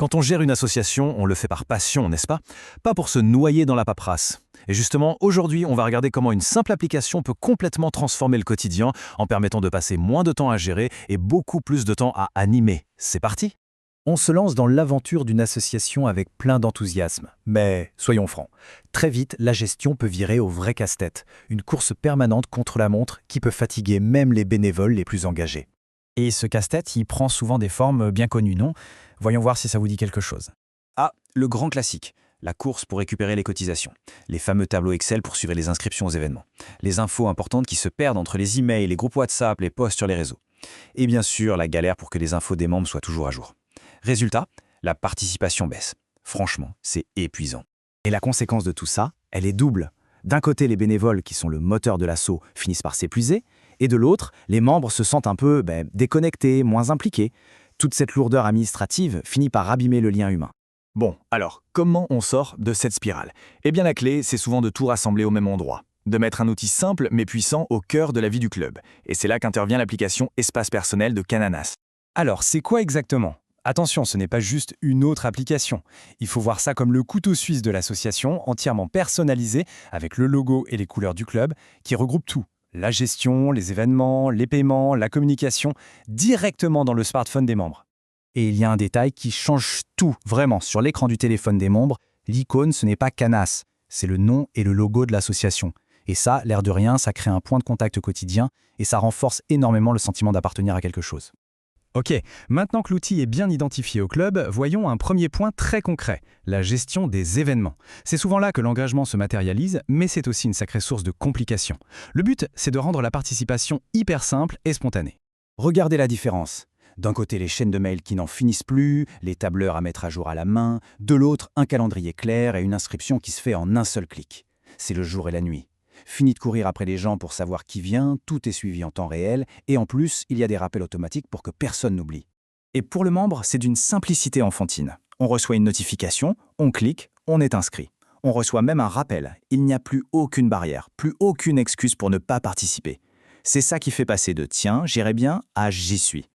Quand on gère une association, on le fait par passion, n'est-ce pas? Pas pour se noyer dans la paperasse. Et justement, aujourd'hui, on va regarder comment une simple application peut complètement transformer le quotidien en permettant de passer moins de temps à gérer et beaucoup plus de temps à animer. C'est parti? On se lance dans l'aventure d'une association avec plein d'enthousiasme. Mais soyons francs, très vite, la gestion peut virer au vrai casse-tête, une course permanente contre la montre qui peut fatiguer même les bénévoles les plus engagés. Et ce casse-tête, il prend souvent des formes bien connues, non? Voyons voir si ça vous dit quelque chose. Ah, le grand classique, la course pour récupérer les cotisations, les fameux tableaux Excel pour suivre les inscriptions aux événements, les infos importantes qui se perdent entre les emails, les groupes WhatsApp, les posts sur les réseaux. Et bien sûr, la galère pour que les infos des membres soient toujours à jour. Résultat, la participation baisse. Franchement, c'est épuisant. Et la conséquence de tout ça, elle est double. D'un côté, les bénévoles, qui sont le moteur de l'asso, finissent par s'épuiser, et de l'autre, les membres se sentent un peu déconnectés, moins impliqués. Toute cette lourdeur administrative finit par abîmer le lien humain. Bon, alors, comment on sort de cette spirale? Eh bien la clé, c'est souvent de tout rassembler au même endroit. De mettre un outil simple mais puissant au cœur de la vie du club. Et c'est là qu'intervient l'application Espace Personnel de Cananas. Alors, c'est quoi exactement? Attention, ce n'est pas juste une autre application. Il faut voir ça comme le couteau suisse de l'association, entièrement personnalisé, avec le logo et les couleurs du club, qui regroupe tout. La gestion, les événements, les paiements, la communication, directement dans le smartphone des membres. Et il y a un détail qui change tout, vraiment. Sur l'écran du téléphone des membres, l'icône, ce n'est pas Canas, c'est le nom et le logo de l'association. Et ça, l'air de rien, ça crée un point de contact quotidien et ça renforce énormément le sentiment d'appartenir à quelque chose. Ok, maintenant que l'outil est bien identifié au club, voyons un premier point très concret, la gestion des événements. C'est souvent là que l'engagement se matérialise, mais c'est aussi une sacrée source de complications. Le but, c'est de rendre la participation hyper simple et spontanée. Regardez la différence. D'un côté, les chaînes de mails qui n'en finissent plus, les tableurs à mettre à jour à la main, de l'autre, un calendrier clair et une inscription qui se fait en un seul clic. C'est le jour et la nuit. Fini de courir après les gens pour savoir qui vient, tout est suivi en temps réel, et en plus, il y a des rappels automatiques pour que personne n'oublie. Et pour le membre, c'est d'une simplicité enfantine. On reçoit une notification, on clique, on est inscrit. On reçoit même un rappel. Il n'y a plus aucune barrière, plus aucune excuse pour ne pas participer. C'est ça qui fait passer de « tiens, j'irai bien » à « j'y suis ».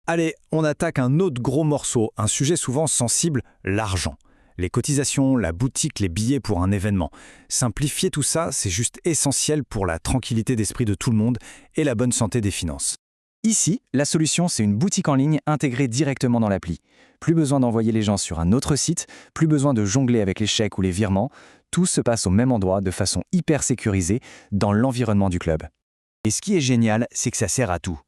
Allez, on attaque un autre gros morceau, un sujet souvent sensible, l'argent. Les cotisations, la boutique, les billets pour un événement. Simplifier tout ça, c'est juste essentiel pour la tranquillité d'esprit de tout le monde et la bonne santé des finances. Ici, la solution, c'est une boutique en ligne intégrée directement dans l'appli. Plus besoin d'envoyer les gens sur un autre site, plus besoin de jongler avec les chèques ou les virements. Tout se passe au même endroit de façon hyper sécurisée dans l'environnement du club. Et ce qui est génial, c'est que ça sert à tout.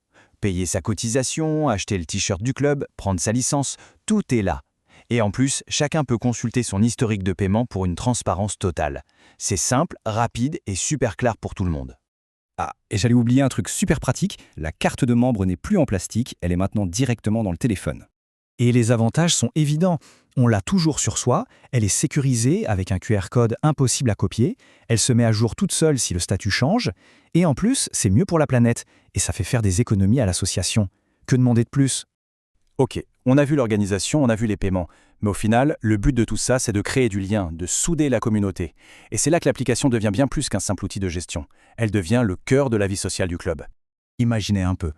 Payer sa cotisation, acheter le t-shirt du club, prendre sa licence, tout est là. Et en plus, chacun peut consulter son historique de paiement pour une transparence totale. C'est simple, rapide et super clair pour tout le monde. Ah, et j'allais oublier un truc super pratique, la carte de membre n'est plus en plastique, elle est maintenant directement dans le téléphone. Et les avantages sont évidents. On l'a toujours sur soi, elle est sécurisée avec un QR code impossible à copier, elle se met à jour toute seule si le statut change, et en plus, c'est mieux pour la planète, et ça fait faire des économies à l'association. Que demander de plus? Ok, on a vu l'organisation, on a vu les paiements. Mais au final, le but de tout ça, c'est de créer du lien, de souder la communauté. Et c'est là que l'application devient bien plus qu'un simple outil de gestion. Elle devient le cœur de la vie sociale du club. Imaginez un peu.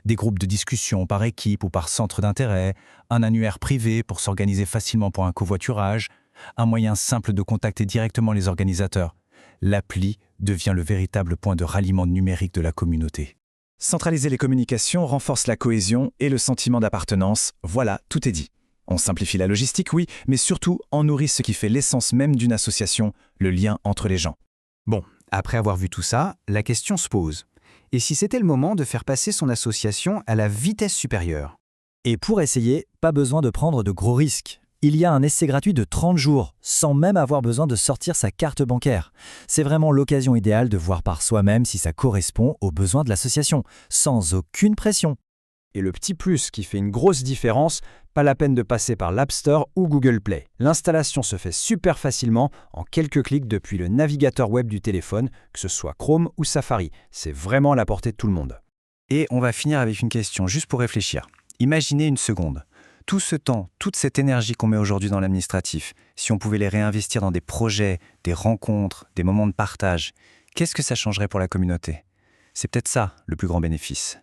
Des groupes de discussion par équipe ou par centre d'intérêt, un annuaire privé pour s'organiser facilement pour un covoiturage, un moyen simple de contacter directement les organisateurs. L'appli devient le véritable point de ralliement numérique de la communauté. Centraliser les communications renforce la cohésion et le sentiment d'appartenance. Voilà, tout est dit. On simplifie la logistique, oui, mais surtout, on nourrit ce qui fait l'essence même d'une association, le lien entre les gens. Bon, après avoir vu tout ça, la question se pose. Et si c'était le moment de faire passer son association à la vitesse supérieure? Et pour essayer, pas besoin de prendre de gros risques. Il y a un essai gratuit de 30 jours, sans même avoir besoin de sortir sa carte bancaire. C'est vraiment l'occasion idéale de voir par soi-même si ça correspond aux besoins de l'association, sans aucune pression. Et le petit plus qui fait une grosse différence, pas la peine de passer par l'App Store ou Google Play. L'installation se fait super facilement en quelques clics depuis le navigateur web du téléphone, que ce soit Chrome ou Safari. C'est vraiment à la portée de tout le monde. Et on va finir avec une question, juste pour réfléchir. Imaginez une seconde. Tout ce temps, toute cette énergie qu'on met aujourd'hui dans l'administratif, si on pouvait les réinvestir dans des projets, des rencontres, des moments de partage, qu'est-ce que ça changerait pour la communauté? C'est peut-être ça, le plus grand bénéfice.